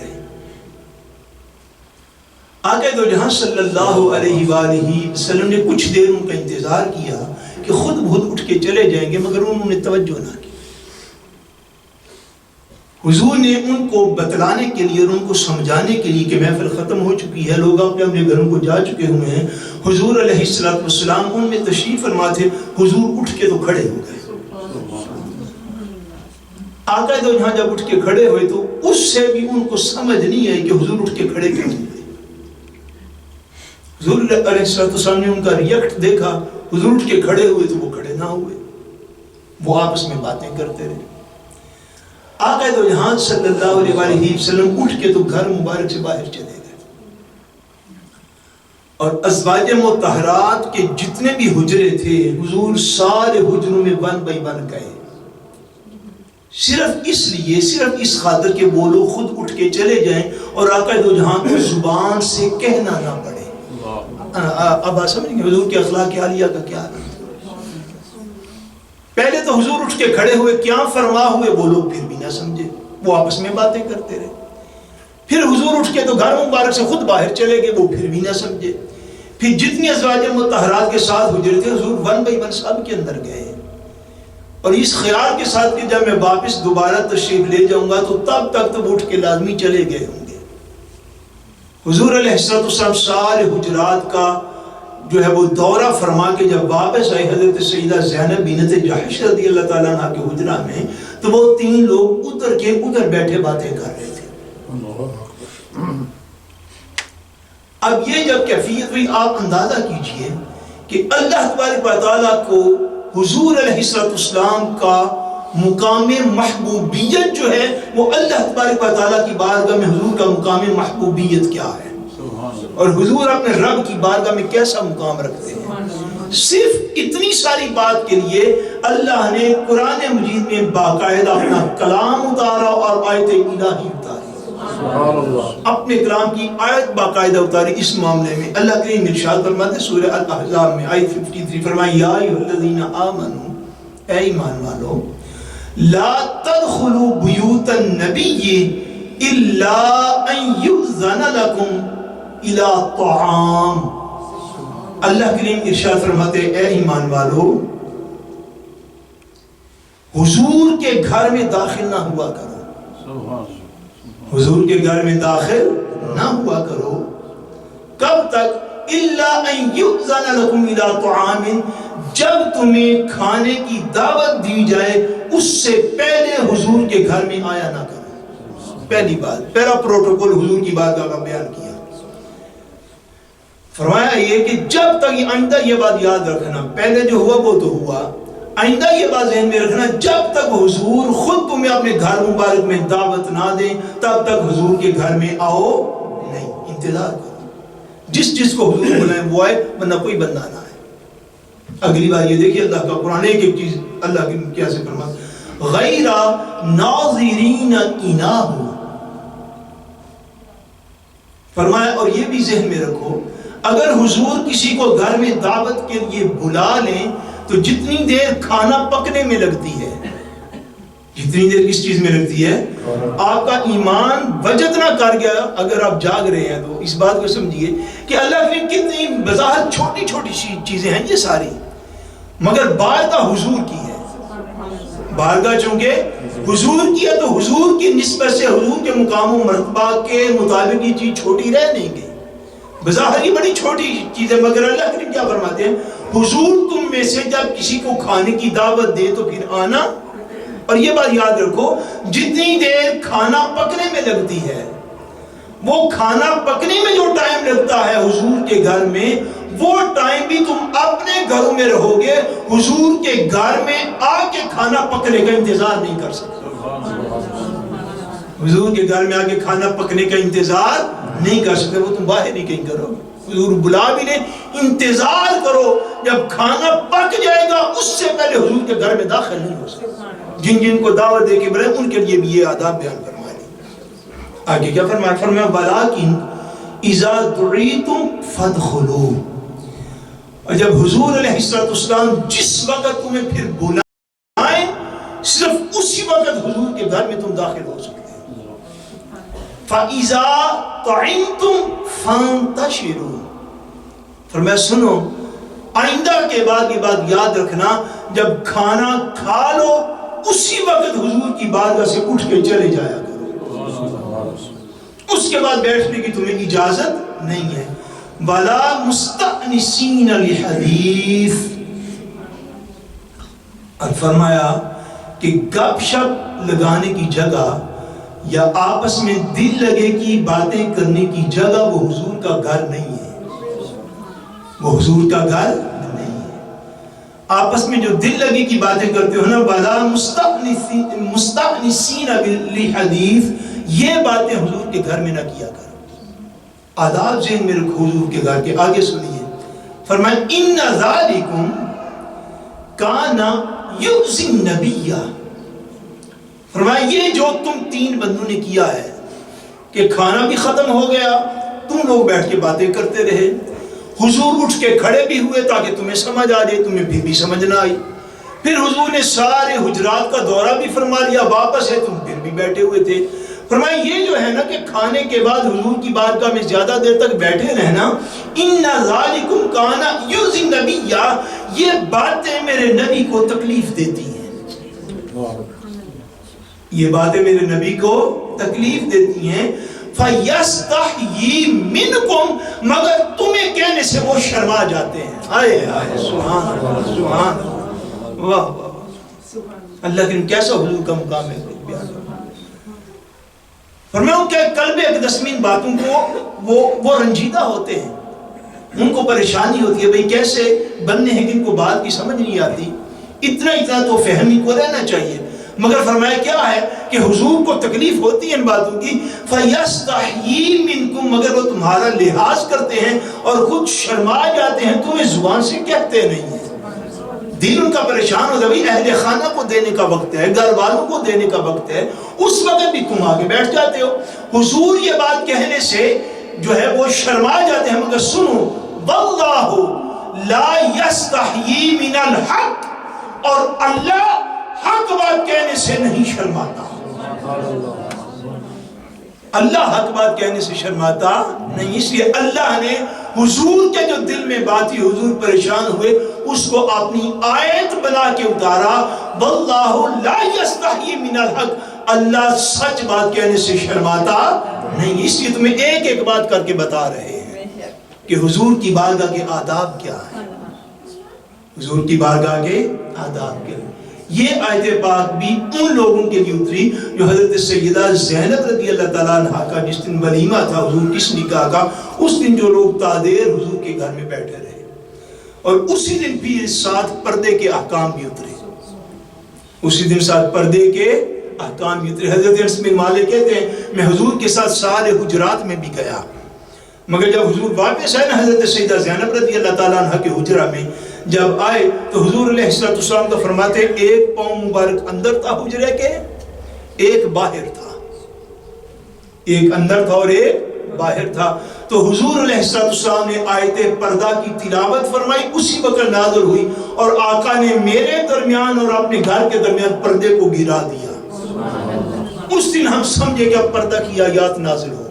آقا دو جہاں صلی اللہ علیہ وآلہ وسلم نے کچھ دیر ان کا انتظار کیا کہ خود بخود اٹھ کے چلے جائیں گے، مگر انہوں نے توجہ نہ کی۔ حضور نے ان کو بتلانے کے لیے اور ان کو سمجھانے کے لیے کہ محفل ختم ہو چکی ہے، لوگ اپنے اپنے گھروں کو جا چکے ہوئے ہیں، حضور علیہ السلام ان میں تشریف فرما تھے، حضور اٹھ کے تو کھڑے ہو گئے۔ آقا دو جہاں جب اٹھ کے کھڑے ہوئے تو اس سے بھی ان کو سمجھ نہیں آئی کہ حضور اٹھ کے کھڑے کیوں ہوئے۔ حضور علیہ السلام نے ان کا ریئیکٹ دیکھا، حضور اٹھ کے کھڑے ہوئے تو وہ کھڑے نہ ہوئے، وہ آپس میں باتیں کرتے رہے۔ آقا دو جہاں صلی اللہ علیہ وسلم اٹھ کے تو گھر مبارک سے باہر چلے گئے، اور ازواج مطہرات کے جتنے بھی حجرے تھے حضور سارے حجروں میں 1 بائی 1 گئے، صرف اس لیے، صرف اس خاطر کہ وہ لوگ خود اٹھ کے چلے جائیں اور آقا دو جہاں کو زبان سے کہنا نہ پڑے۔ اب آپ سمجھیں گے حضور کے اخلاق عالیہ کا کیا ہے۔ پہلے تو حضور اٹھ کے کھڑے ہوئے، کیا فرما ہوئے، وہ لوگ پھر بھی نہ سمجھے، وہ آپس میں باتیں کرتے رہے۔ پھر حضور اٹھ کے تو گھر مبارک سے خود باہر چلے گئے، وہ پھر بھی نہ سمجھے۔ پھر جتنی ازواج مطہرات کے ساتھ حجرے تھے حضور 1 بائی 1 سب کے اندر گئے، اور اس خیال کے ساتھ کہ جب میں واپس دوبارہ تشریف لے جاؤں گا تو تب تک تو اٹھ کے لازمی چلے گئے ہوں گے۔ حضور علیہ السلام سارے حجرات کا جو ہے وہ دورہ فرما کے جب واپس آئے حضرت سیدہ زینب بنت جحش رضی اللہ تعالیٰ عنہ کے حجرہ میں، تو وہ 3 لوگ ادھر کے ادھر بیٹھے باتیں کر رہے تھے۔ اب یہ جب کیفیت ہوئی، آپ اندازہ کیجئے کہ اللہ تبارک و تعالیٰ کو حضور علیہ السلام کا مقام محبوبیت جو ہے وہ اللہ تبارک و تعالیٰ کی بارگاہ میں حضور کا مقام محبوبیت کیا ہے، اور حضور اپنے رب کی بارگاہ میں کیسا مقام رکھتے ہیں۔ صرف اتنی ساری بات کے لیے اللہ نے قرآن مجید میں باقاعدہ اپنا کلام اتارا اور آیت الہی اتاری، اپنے کلام کی آیت باقاعدہ اتاری۔ اس معاملے میں اللہ کریم ارشاد فرماتے سورہ الاحزاب میں آیت 53 فرمایا یا ایھا الذین آمنوا، اے ایمان والو، لا تدخلوا بیوت النبی الا ان یؤذن لکم الی طعام۔ اللہ کریم ارشاد فرماتے اے ایمان والو، حضور کے گھر میں داخل نہ ہوا کرو، حضور کے گھر میں داخل نہ ہوا کرو. کب تک؟ الا ان یؤذن لکم الی طعام، جب تمہیں کھانے کی دعوت دی جائے اس سے پہلے حضور کے گھر میں آیا نہ کرو. پہلی بات، پہلا پروٹوکول حضور کی بات کا بیان کیا. فرمایا یہ کہ جب تک، آئندہ یہ بات یاد رکھنا، پہلے جو ہوا وہ تو ہوا، آئندہ یہ بات ذہن میں رکھنا، جب تک حضور خود تمہیں اپنے گھر مبارک میں دعوت نہ دیں تب تک حضور کے گھر میں آؤ نہیں، انتظار کرو. جس کو حضور بلائیں وہ آئے، ورنہ کوئی بندہ نہ آئے. اگلی بار یہ دیکھیے اللہ کا قرآن ایک ایک چیز اللہ کی کیا سے فرماتا، غیر ناظرین اناہ. فرمایا اور یہ بھی ذہن میں رکھو، اگر حضور کسی کو گھر میں دعوت کے لیے بلا لیں تو جتنی دیر کھانا پکنے میں لگتی ہے، جتنی دیر کس چیز میں لگتی ہے، آپ کا ایمان وجد نہ کر گیا اگر آپ جاگ رہے ہیں تو اس بات کو سمجھیے کہ اللہ نے کتنی بظاہر چھوٹی چھوٹی چیزیں ہیں یہ ساری، مگر بارگاہ حضور کی ہے. بارگاہ چونکہ حضور کی ہے تو حضور کی نسبت سے حضور کے مقام و مرتبہ کے مطابق یہ چیز چھوٹی رہ نہیں گئی. بظاہر یہ بڑی چھوٹی چیز ہے، مگر اللہ کریم کیا فرماتے ہیں، حضور تم میں سے جب کسی کو کھانے کی دعوت دے تو پھر آنا. اور یہ بات یاد رکھو، جتنی دیر کھانا پکنے میں لگتی ہے، وہ کھانا پکنے میں جو ٹائم لگتا ہے حضور کے گھر میں، وہ ٹائم بھی تم اپنے گھروں میں رہو گے، حضور کے گھر میں آ کے کھانا پکنے کا انتظار نہیں کر سکتے. حضور کے گھر میں آ کے کھانا پکنے کا انتظار نہیں کر سکتے، وہ تم باہر ہی کہیں کرو. حضور بلا بھی لیں، انتظار کرو، جب کھانا پک جائے گا اس سے پہلے حضور کے گھر میں داخل نہیں ہو سکتے. جن کو دعوت دے کے بلائے ان کے لیے بھی یہ آداب بیان فرمائے. آگے کیا فرمایا؟ فرمایا وَلَٰكِنْ إِذَا دُعِيتُمْ فَادْخُلُوا. اور جب حضور علیہ السلام جس وقت تمہیں پھر بلائیں صرف اسی وقت حضور کے گھر میں تم داخل ہو سکتے ہیں. فَإِذَا طَعِمْتُمْ فَانْتَشِرُوا. فرمایا سنو، آئندہ کے بعد یہ بات یاد رکھنا، جب کھانا کھا لو اسی وقت حضور کی بارگاہ سے اٹھ کے چلے جایا کرو، اس کے بعد بیٹھنے کی تمہیں اجازت نہیں ہے. وَلَا مُسْتَأْنِسِينَ لِحَدِيثٍ. اور فرمایا کہ گپ شپ لگانے کی جگہ یا آپس میں دل لگے کی باتیں کرنے کی جگہ وہ حضور کا گھر نہیں ہے، وہ حضور کا گھر نہیں ہے. آپس میں جو دل لگے کی باتیں کرتے ہو نا، وَلَا مُسْتَأْنِسِينَ لِحَدِيثٍ، یہ باتیں حضور کے گھر میں نہ کیا کرو. آداب ذہن میں رکھو حضور کے گھر کے. آگے سنیے، فرمایا اِنَّ ذَلِكُمْ كَانَ يُؤْذِي النَّبِيَّ. فرمایا یہ جو تم تین بندوں نے کیا ہے کہ کھانا بھی ختم ہو گیا، تم لوگ بیٹھ کے باتیں کرتے رہے، حضور اٹھ کے کھڑے بھی ہوئے تاکہ تمہیں سمجھ آ جائے، تمہیں پھر بھی سمجھ نہ آئی، پھر حضور نے سارے حجرات کا دورہ بھی فرما لیا، واپس ہے تم پھر بھی بیٹھے ہوئے تھے. فرمایا یہ جو ہے نا کہ کھانے کے بعد حضور کی بارگاہ میں زیادہ دیر تک بیٹھے رہنا، اِنَّ ذَلِكُمْ كَانَ يُؤْذِي النَّبِيَّ، یہ باتیں میرے نبی کو تکلیف دیتی ہیں، یہ باتیں میرے نبی کو تکلیف دیتی ہیں. فَيَسْتَحْيِي مِنْكُمْ، مگر تمہیں کہنے سے وہ شرما جاتے ہیں. آئے آئے سبحان اللہ، سبحان اللہ، واہ واہ. اللہ کریم کیسا حضور کا مقام ہے. فرمایا ان کے قلب اقدسمین باتوں کو وہ رنجیدہ ہوتے ہیں، ان کو پریشانی ہوتی ہے، بھئی کیسے بننے ہیں جن کو بات کی سمجھ نہیں آتی. اتنا تو فہمی کو رہنا چاہیے، مگر فرمایا کیا ہے کہ حضور کو تکلیف ہوتی ہے ان باتوں کی. فَيَسْتَحْيِي مِنْكُمْ، مگر وہ تمہارا لحاظ کرتے ہیں اور خود شرما جاتے ہیں، تمہیں زبان سے کہتے نہیں ہیں. دل ان کا پریشان ہوتا ہے، بھئی اہل خانہ کو دینے کا وقت ہے، گھر والوں کو دینے کا وقت ہے، اس وقت بھی تم آگے بیٹھ جاتے ہو. حضور یہ بات کہنے سے جو ہے وہ شرما جاتے ہیں، مگر سنو، وَاللَّهُ لَا يَسْتَحْيِي مِنَ الْحَقِّ، اور اللہ حق بات کہنے سے نہیں شرماتا. اللہ حق بات کہنے سے شرماتا نہیں، اس لیے اللہ نے حضور کے جو دل میں بات تھی، حضور پریشان ہوئے، اس کو اپنی آیت بنا کے اتارا، واللہ لا یستحیی من الحق، اللہ سچ بات کہنے سے شرماتا نہیں۔ اس لیے تمہیں ایک ایک بات کر کے بتا رہے ہیں کہ حضور کی بارگاہ کے آداب کیا ہیں، حضور کی بارگاہ کے آداب کیا ہیں۔ یہ آیت پاک بھی ان لوگوں کے لیے اتری جو حضرت سیدہ زینب رضی اللہ تعالیٰ عنہ کا جس دن ولیمہ تھا حضور کس نکاح کا، اس دن جو لوگ تادیر حضور کے گھر میں بیٹھے رہے، اور اسی دن پھر ساتھ پردے کے احکام بھی اترے، اسی دن ساتھ پردے کے احکام بھی اترے۔ حضرت انس بن مالک کہتے ہیں میں حضور کے ساتھ سارے حجرات میں بھی گیا، مگر جب حضور واپس آئے نا حضرت سیدہ زینب رضی اللہ تعالیٰ عنہ کے حجرہ میں جب آئے تو حضور علیہ السلام تو فرماتے ایک پاؤں مبارک اندر تھا حجرے کے، ایک باہر تھا، ایک اندر تھا اور ایک باہر تھا۔ تو حضور علیہ السلام نے آیت پردہ کی تلاوت فرمائی، اسی وقت نازل ہوئی، اور آقا نے میرے درمیان اور اپنے گھر کے درمیان پردے کو گرا دیا۔ اس دن ہم سمجھے کہ اب پردہ کی آیات نازل ہو گئی۔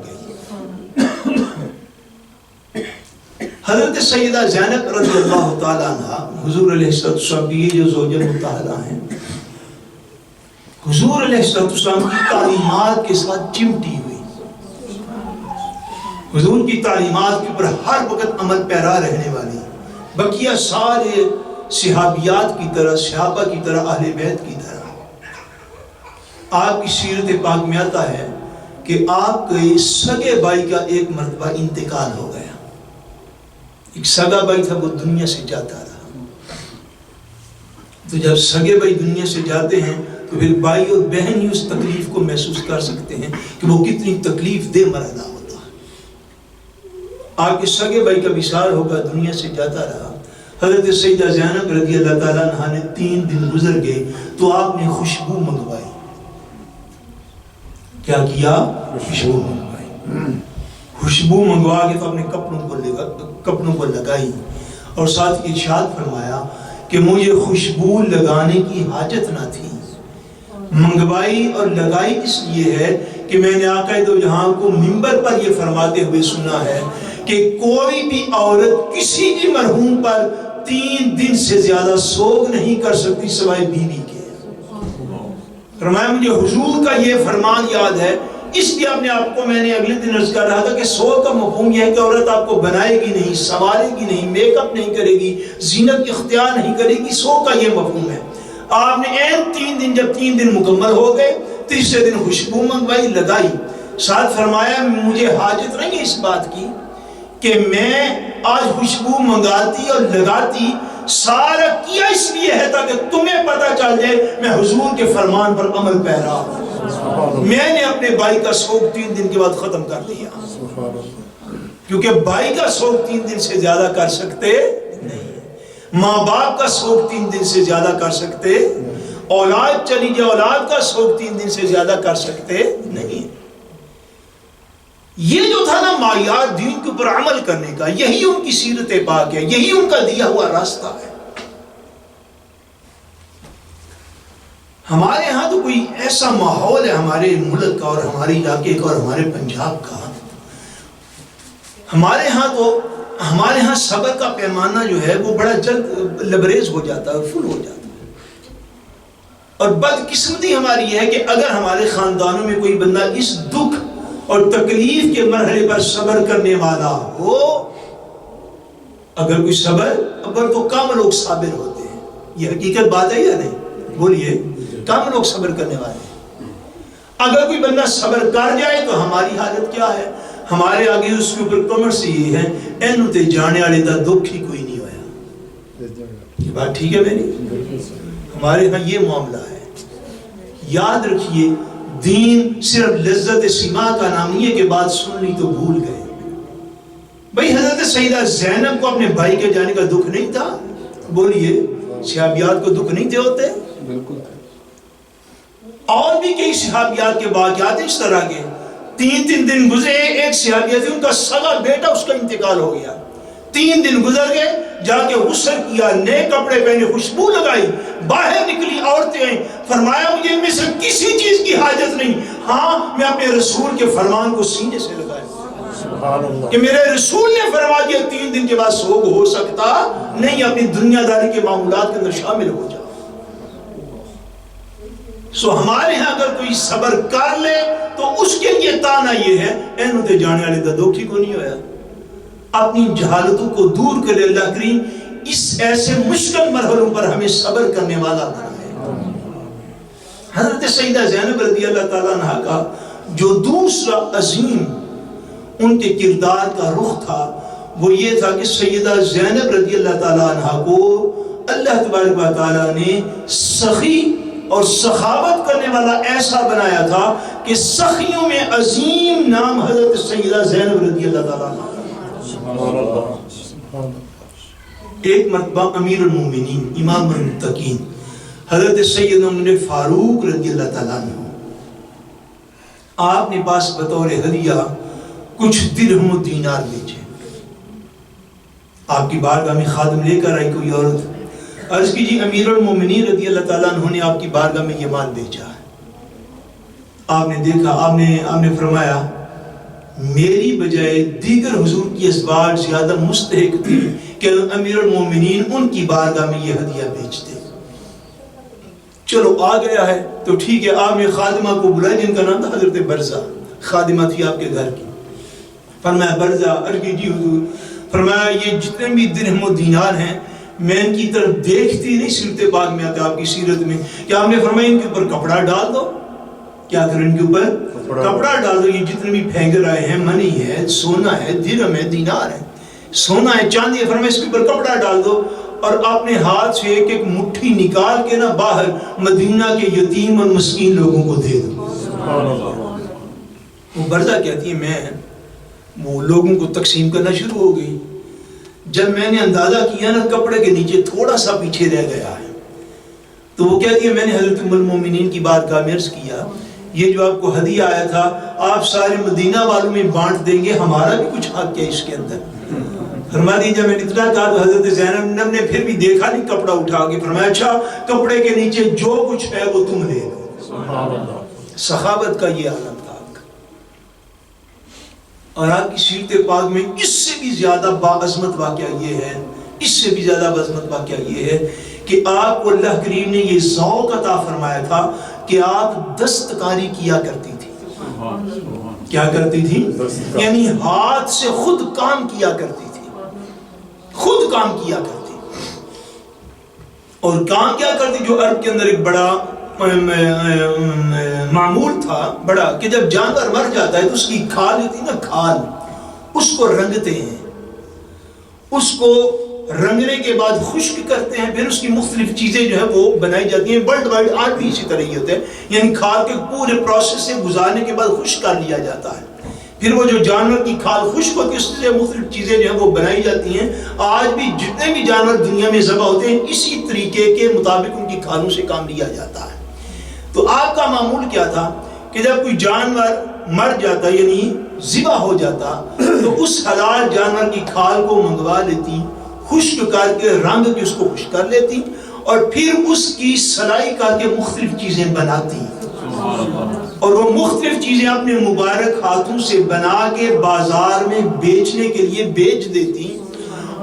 حضرت سیدہ زینب رضی اللہ تعالیٰ عنہ حضور علیہ السلام کی یہ جو زوجہ مطہرہ ہیں، حضور علیہ السلام کی تعلیمات کے ساتھ چمٹی ہوئی، حضور کی تعلیمات کے اوپر ہر وقت عمل پیرا رہنے والی، بقیہ سارے صحابیات کی طرح، صحابہ کی طرح، اہل بیت کی طرح۔ آپ کی سیرت پاک میں آتا ہے کہ آپ کے سگے بھائی کا ایک مرتبہ انتقال ہو گیا، ایک سگا بھائی تھا وہ دنیا سے جاتا رہا۔ تو جب سگے بھائی دنیا سے جاتے ہیں تو پھر بھائی اور بہن ہی اس تکلیف کو محسوس کر سکتے ہیں کہ وہ کتنی تکلیف دہ مرحلہ ہوتا ہے۔ آپ کے سگے بھائی کا وصال ہوگا، دنیا سے جاتا رہا۔ حضرت سیدہ زینب رضی اللہ تعالیٰ عنہ نے 3 دن گزر گئے تو آپ نے خوشبو منگوائی۔ کیا کیا؟ خوشبو منگوائی۔ خوشبو منگوا کے تو اپنے کپڑوں کو لگائی، اور ساتھ ارشاد فرمایا کہ مجھے خوشبو لگانے کی حاجت نہ تھی، منگوائی اور لگائی اس لیے ہے کہ میں نے آقا دو جہاں کو منبر پر یہ فرماتے ہوئے سنا ہے کہ کوئی بھی عورت کسی بھی مرحوم پر 3 دن سے زیادہ سوگ نہیں کر سکتی سوائے بیوی کے۔ فرمایا مجھے حضور کا یہ فرمان یاد ہے، اس لیے اپنے آپ کو میں نے اگلے دن عرض کر رہا تھا کہ سوگ کا مفہوم یہ ہے کہ عورت آپ کو بنائے گی نہیں، سنوارے گی نہیں، میک اپ نہیں کرے گی، زینت اختیار نہیں کرے گی، سوگ کا یہ مفہوم ہے۔ آپ نے 3 دن جب 3 دن مکمل ہو گئے، تیسرے دن خوشبو منگوائی، لگائی، ساتھ فرمایا مجھے حاجت نہیں ہے اس بات کی کہ میں آج خوشبو منگاتی اور لگاتی، سارا کیا اس لیے ہے تاکہ تمہیں پتہ چل جائے میں حضور کے فرمان پر عمل پیرا ہوں۔ میں نے اپنے بھائی کا سوگ 3 دن کے بعد ختم کر دیا، کیونکہ بھائی کا سوگ 3 دن سے زیادہ کر سکتے نہیں، ماں باپ کا سوگ 3 دن سے زیادہ کر سکتے، اولاد چلی جائے اولاد کا سوگ 3 دن سے زیادہ کر سکتے نہیں۔ یہ جو تھا نا معیار دین کے اوپر عمل کرنے کا، یہی ان کی سیرت پاک ہے، یہی ان کا دیا ہوا راستہ ہے۔ ہمارے ہاں تو کوئی ایسا ماحول ہے ہمارے ملک کا اور ہمارے علاقے کا اور ہمارے پنجاب کا، ہمارے ہاں صبر کا پیمانہ جو ہے وہ بڑا جلد لبریز ہو جاتا ہے، فل ہو جاتا ہے۔ اور بدقسمتی ہماری یہ ہے کہ اگر ہمارے خاندانوں میں کوئی بندہ اس دکھ اور تکلیف کے مرحلے پر صبر کرنے والا ہو، اگر کوئی اگر تو کم لوگ صابر ہوتے ہیں، یہ حقیقت بات ہے یا نہیں؟ بولیے، کم لوگ صبر کرنے والے ہیں۔ اگر کوئی بندہ صبر کر جائے تو ہماری حالت کیا ہے؟ ہمارے آگے اس کے اوپر کمر سے یہ ہے اینو تے جانے والے دا دکھ ہی کوئی نہیں ہویا۔ یہ بات ٹھیک ہے میری؟ ہمارے ہاں یہ معاملہ ہے۔ یاد رکھیے دین صرف لذت سما کا نام نہیں ہے کہ بات سن لی تو بھول گئے۔ بھئی حضرت سیدہ زینب کو اپنے بھائی کے جانے کا دکھ نہیں تھا؟ بولیے، صحابیات کو دکھ نہیں تھے ہوتے؟ بالکل۔ اور بھی کئی صحابیات کے واقعات اس طرح کے، 3 دن گزرے، ایک صحابیہ تھی ان کا سگا بیٹا اس کا انتقال ہو گیا، 3 دن گزر گئے، جا کے غسل کیا، نئے کپڑے پہنے، خوشبو لگائی، باہر نکلی عورتیں آئیں، فرمایا مجھے ان میں سے کسی چیز کی حاجت نہیں، ہاں میں اپنے رسول کے فرمان کو سینے سے لگایا۔ کہ میرے رسول نے فرما دیا 3 دن کے بعد سوگ ہو سکتا نہیں، اپنی دنیا داری کے معمولات کے اندر شامل ہو جاؤ۔ سو ہمارے ہاں اگر کوئی صبر کر لے تو اس کے لیے تانا یہ ہے اینو تے جانے والے دا دکھی کو نہیں ہویا، اپنی جہالتوں کو دور کرے اللہ کریم اس ایسے مشکل مرحلوں پر ہمیں صبر کرنے والا بنائے۔ حضرت سیدہ زینب رضی اللہ تعالیٰ عنہ کا جو دوسرا عظیم ان کے کردار کا رخ تھا وہ یہ تھا کہ سیدہ زینب رضی اللہ تعالیٰ عنہ کو اللہ تبارک و تعالیٰ نے سخی اور سخاوت کرنے والا ایسا بنایا تھا کہ سخیوں میں عظیم نام حضرت سیدہ زینب رضی اللہ تعالیٰ عنہ۔ ایک مرتبہ امیر المومنین امام المتقین حضرت سیدنا عمر فاروق رضی اللہ تعالیٰ عنہ آپ نے پاس بطور ہدیہ کچھ درہم و دینار بھیجے۔ آپ کی بارگاہ میں خادم لے کر آئی کوئی عورت، عرض کی جی امیر المومنین رضی اللہ تعالیٰ عنہ نے آپ کی بارگاہ میں یہ مال بھیجا ہے۔ آپ نے دیکھا، آپ نے فرمایا میری بجائے دیگر حضور کی ازواج زیادہ مستحق تھی کہ امیر المومنین ان کی بارگاہ میں یہ ہدیہ بھیجتے۔ چلو آ گیا ہے تو ٹھیک ہے، آپ نے خادمہ کو بلایا جن کا نام تھا حضرت برزہ، خادمہ تھی آپ کے گھر کی۔ فرمایا برزہ، عرض کی جی حضور، فرمایا یہ جتنے بھی درہم و دینار ہیں میں ان کی طرف دیکھتی نہیں، سیرت پاک میں آتا ہے آپ کی سیرت میں کہ آپ نے فرمایا ان کے اوپر کپڑا ڈال دو۔ کیا کریں ان کے اوپر؟ کپڑا ڈال دو۔ یہ جتنے بھی پھینگر آئے ہیں، منی ہے، سونا ہے، درہم ہے، دینار ہے، سونا ہے، چاندی ہے، فرمایا اس کے اوپر کپڑا ڈال دو اور اپنے ہاتھ سے ایک ایک مٹھی نکال کے نا باہر مدینہ کے یتیم اور مسکین لوگوں کو دے دو۔ وہ برزہ کہتی ہے میں وہ لوگوں کو تقسیم کرنا شروع ہو گئی۔ جب میں نے اندازہ کیا نا کپڑے کے نیچے تھوڑا سا پیچھے رہ گیا ہے تو وہ کہتی ہے میں نے حضرت ام المومنین کی بارگاہ میں عرض کیا یہ جو آپ کو ہدیہ آیا تھا آپ سارے مدینہ والوں میں بانٹ دیں گے، ہمارا بھی کچھ حق ہے اس کے اندر۔ فرما دیجیے میں نے اتنا کہا تو حضرت زینب نے پھر بھی دیکھا نہیں کپڑا اٹھا کے، فرمایا اچھا کپڑے کے نیچے جو کچھ ہے وہ تم لے لو۔ سخاوت کا یہ عالم تھا آپ کا۔ اور آپ کی سیرت پاک میں اس سے بھی زیادہ باعظمت واقعہ یہ ہے، اس سے بھی زیادہ باعظمت واقعہ یہ ہے کہ آپ کو اللہ کریم نے یہ ذوق عطا فرمایا تھا کہ آپ دستکاری کیا کرتی تھی۔ کیا کرتی تھی؟ یعنی ہاتھ سے خود کام کیا کرتی تھی، خود کام کیا کرتی۔ اور کام کیا کرتی؟ جو عرب کے اندر ایک بڑا معمول تھا بڑا کہ جب جانور مر جاتا ہے تو اس کی کھال ہوتی نا، کھال اس کو رنگتے ہیں، اس کو رنگنے کے بعد خشک کرتے ہیں، پھر اس کی مختلف چیزیں جو ہے وہ بنائی جاتی ہیں۔ ورلڈ وائڈ آج بھی اسی طرح ہی ہوتا ہے، یعنی کھال کے پورے پروسیس سے گزارنے کے بعد خشک کر لیا جاتا ہے، پھر وہ جو جانور کی کھال خشک ہوتی ہے اس سے مختلف چیزیں جو ہیں وہ بنائی جاتی ہیں۔ آج بھی جتنے بھی جانور دنیا میں ذبح ہوتے ہیں اسی طریقے کے مطابق ان کی کھالوں سے کام لیا جاتا ہے۔ تو آپ کا معمول کیا تھا کہ جب کوئی جانور مر جاتا یعنی ذبح ہو جاتا تو اس حلال جانور کی کھال کو منگوا لیتی، خشک کر کے رنگ کے اس کو خشک کر لیتی اور پھر اس کی سلائی کر کے مختلف چیزیں بناتی، اور وہ مختلف چیزیں اپنے مبارک ہاتھوں سے بنا کے بازار میں بیچنے کے لیے بیچ دیتی،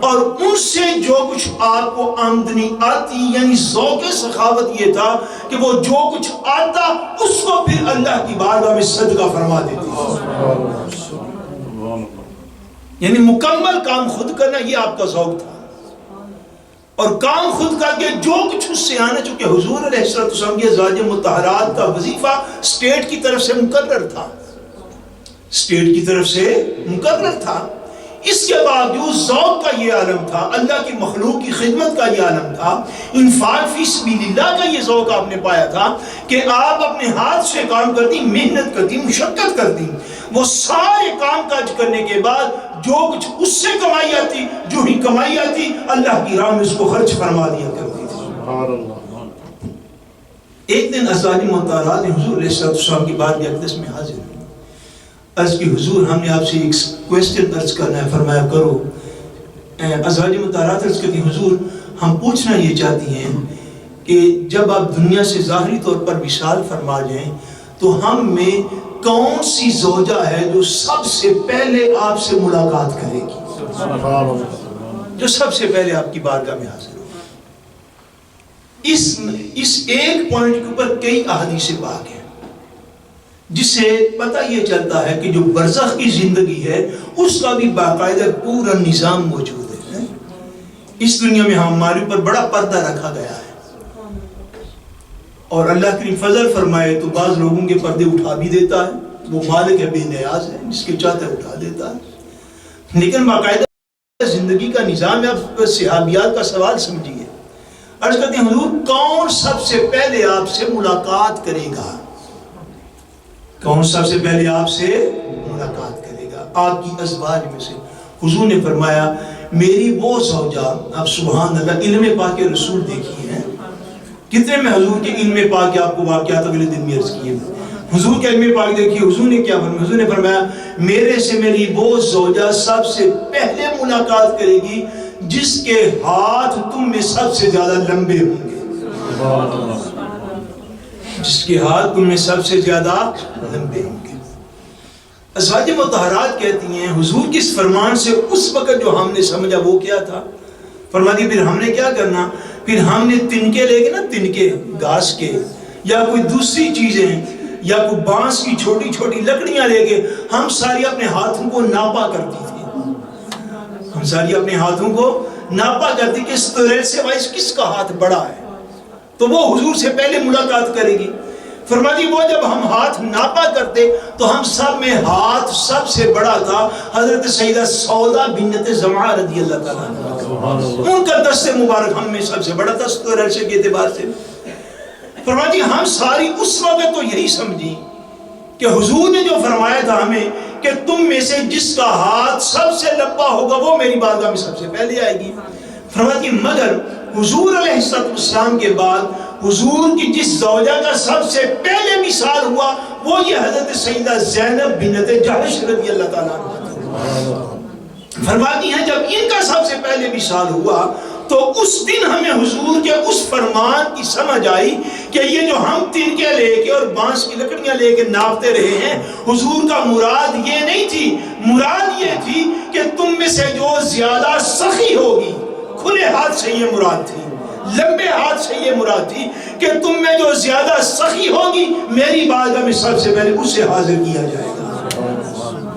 اور ان سے جو کچھ آپ کو آمدنی آتی یعنی ذوق سخاوت یہ تھا کہ وہ جو کچھ آتا اس کو پھر اللہ کی بارگاہ میں صدقہ فرما دیتی، یعنی مکمل کام خود کرنا یہ آپ کا ذوق تھا۔ اور کام خود کر کے جو کچھ اس سے آنا، چونکہ حضور علیہ السلام کی ازواج مطہرات کا وظیفہ اسٹیٹ کی طرف سے مقرر تھا، اسٹیٹ کی طرف سے مقرر تھا، اس کے باوجود ذوق کا یہ عالم تھا، اللہ کی مخلوق کی خدمت کا یہ عالم تھا، انفاق فی سبیل اللہ کا یہ ذوق آپ نے پایا تھا کہ آپ اپنے ہاتھ سے کام کرتی، محنت کرتی، مشقت کرتی، وہ سارے کام کاج کرنے کے بعد جو کچھ اس سے کمائی آتی، جو ہی کمائی آتی اللہ کی راہ میں اس کو خرچ فرما دیا کرتی تھی۔ ایک دن ازواج مطہرات حضور علیہ السلام کی بات کے اقدس میں حاضر ہوئی، عرض کی حضور ہم نے آپ سے ایک کوئسٹن عرض کرنا ہے، فرمایا کرو۔ ازواج مطہرات عرض کرتی حضور ہم پوچھنا یہ چاہتی ہیں کہ جب آپ دنیا سے ظاہری طور پر وصال فرما جائیں تو ہم میں کون سی زوجہ ہے جو سب سے پہلے آپ سے ملاقات کرے گی؟ سبحان اللہ. جو سب سے پہلے آپ کی بارگاہ میں حاضر ہوگا. اس ایک پوائنٹ کے اوپر کئی احادیث پاک ہیں جس سے پتہ یہ چلتا ہے کہ جو برزخ کی زندگی ہے اس کا بھی باقاعدہ پورا نظام موجود ہے. اس دنیا میں ہمارے اوپر بڑا پردہ رکھا گیا ہے اور اللہ کریم فضل فرمائے تو بعض لوگوں کے پردے اٹھا بھی دیتا ہے. وہ مالک ہے، بے نیاز ہے، جس کے چاہتا ہے اٹھا دیتا ہے. لیکن باقاعدہ زندگی کا نظام ہے. آپ صحابیات کا سوال سمجھیے. عرض کرتے ہیں حضور کون سب سے پہلے آپ سے ملاقات کرے گا؟ کون سب سے پہلے آپ سے ملاقات کرے گا آپ کی ازواج میں سے؟ حضور نے فرمایا میری وہ زوجہ. اب سبحان اللہ، علم پاک کے رسول دیکھیے ہیں کتنے میں حضور کے علم پاک کے آپ کو واقعات اگلے دن میں عرض کیے. حضور کے علم پاک دیکھیے حضور نے کیا فرمایا. حضور نے فرمایا میرے سے میری وہ زوجہ سب سے پہلے ملاقات کرے گی جس کے ہاتھ تم میں سب سے زیادہ لمبے ہوں گے. جس کے ہاتھ تم میں سب سے زیادہ لمبے ہوں گے. ازواج مطہرات کہتی ہیں حضور کی اس فرمان سے اس وقت جو ہم نے سمجھا وہ کیا تھا. فرماتی پھر ہم نے کیا کرنا؟ پھر ہم نے تنکے لے کے نا، تنکے گھاس کے یا کوئی دوسری چیزیں یا کوئی بانس کی چھوٹی چھوٹی لکڑیاں لے کے ہم ساری اپنے ہاتھوں کو ناپا کرتی تھی. ہم ساری اپنے ہاتھوں کو ناپا کرتی کہ اس طرح سے وائس کس کا ہاتھ بڑا ہے تو وہ حضور سے پہلے ملاقات کرے گی. فرماتی وہ جب ہم ہاتھ ناپا کرتے تو ہم سب میں ہاتھ سب سے بڑا تھا حضرت سیدہ سودا بنت زمعہ رضی اللہ تعالیٰ عنہ. ان کا دست مبارک ہم میں سب سے بڑا تھا ستر عرصے کے اعتبار سے. فرماتی ہم ساری اس وقت تو یہی سمجھی کہ حضور نے جو فرمایا تھا ہمیں کہ تم میں سے جس کا ہاتھ سب سے لمبا ہوگا وہ میری بارگاہ میں سب سے پہلے آئے گی. فرماتی مگر حضور علیہ السلام کے بعد حضور کی جس زوجہ کا سب سے پہلے مثال ہوا وہ یہ حضرت سیدہ زینب بنت جحش رضی اللہ تعالیٰ عنہ. فرماتی ہیں جب ان کا سب سے پہلے مثال ہوا تو اس دن ہمیں حضور کے اس فرمان کی سمجھ آئی کہ یہ جو ہم تنکے لے کے اور بانس کی لکڑیاں لے کے ناپتے رہے ہیں حضور کا مراد یہ نہیں تھی. مراد یہ تھی کہ تم میں سے جو زیادہ سخی ہوگی، کھلے ہاتھ سے یہ مراد تھی، لمبے ہاتھ سے یہ مراد تھی کہ تم میں جو زیادہ سخی ہوگی میری بارگاہ میں سب سے پہلے اسے حاضر کیا جائے گا.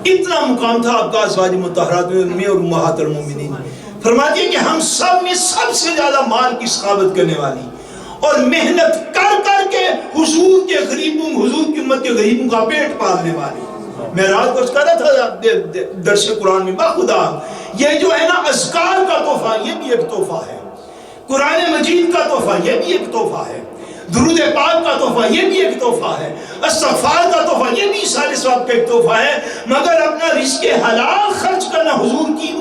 اتنا مقام تھا آپ کا ازواج مطہرات میں اور امہات المومنین. فرماتی ہے کہ ہم سب میں سب سے زیادہ مال کی سخاوت کرنے والی اور محنت کر کر کے حضور کے غریبوں، حضور کی امت کے غریبوں کا پیٹ پالنے والی. میں رات کو کہہ رہا تھا درس قرآن میں باخدا یہ جو ہے نا اذکار کا تحفہ یہ بھی ایک تحفہ ہے، قرآن مجید کا تحفہ یہ بھی ایک تحفہ ہے، درود پاک کا تحفہ یہ بھی ایک تحفہ ہے، استغفار کا تحفہ یہ بھی سارے ثواب کا ایک تحفہ ہے. مگر اپنا رزق حلال خرچ کرنا حضور کی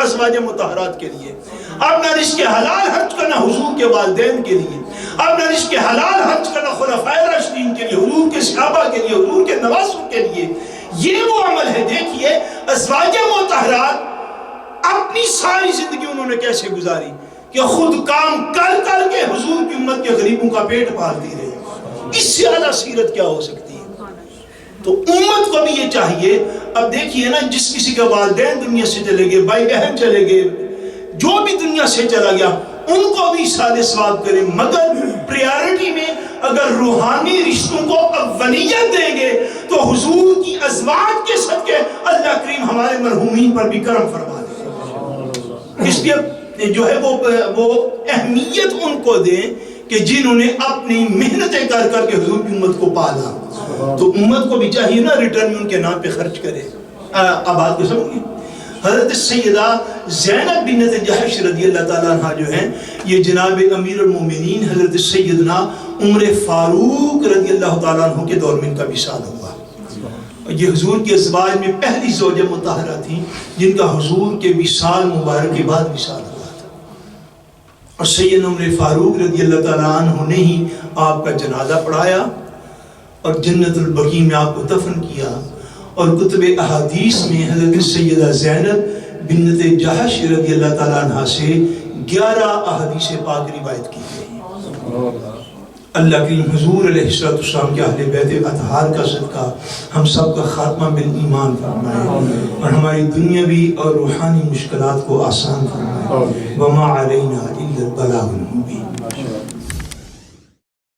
ازواج مطہرات کے لیے، اپنا رزق حلال خرچ کرنا حضور کے والدین کے لیے، اپنا رزق حلال خرچ کرنا خلفائے راشدین کے لیے، حضور کے صحابہ کے لیے، حضور کے نواسوں کے لیے، یہ وہ عمل ہے. دیکھیے ازواج مطہرات اپنی ساری زندگی انہوں نے کیسے گزاری کہ خود کام کر کر کے حضور کی امت کے غریبوں کا پیٹ پالتی رہے. اس سے اعلیٰ سیرت کیا ہو سکتی ہے؟ تو امت کو بھی یہ چاہیے. اب دیکھیے نا جس کسی کے والدین دنیا سے چلے گئے، بھائی بہن چلے گئے، جو بھی دنیا سے چلا گیا ان کو بھی سارے ثواب کریں. مگر پریارٹی میں اگر روحانی رشتوں کو اولیت دیں گے تو حضور کی ازواج کے صدقے اللہ کریم ہمارے مرحومین پر بھی کرم فرما دے. اس لیے جو ہے وہ اہمیت ان کو دیں کہ جنہوں نے اپنی محنتیں کر کر کے حضور کی امت کو پالا. تو امت کو بھی چاہیے نا ریٹرن میں ان کے نام پہ خرچ کرے. اب بات کو سمجھیں. حضرت سیدہ زینب بنت جحش رضی اللہ تعالیٰ عنہ جو ہیں یہ جناب امیر المومنین حضرت سیدنا عمر فاروق رضی اللہ تعالیٰ عنہ کے دور میں ان کا وصال ہوا. یہ حضور کی ازواج میں پہلی زوجہ مطہرہ تھی جن کا حضور کے وصال مبارک کے بعد وصال ہوا تھا. اور سیدنا عمر فاروق رضی اللہ تعالیٰ عنہ نے ہی آپ کا جنازہ پڑھایا اور جنت البقیع میں آپ کو دفن کیا. اور کتب احادیث میں حضرت سیدہ زینب بنت جحش رضی اللہ تعالیٰ عنہ سے 11 احادیث پاک روایت کی گئی. اللہ کریم حضور علیہ السلام کے اہل بیت اطہار کا صدقہ ہم سب کا خاتمہ بالایمان فرمائے اور ہماری دنیاوی اور روحانی مشکلات کو آسان فرمائے وما علینا الا البلاغ المبین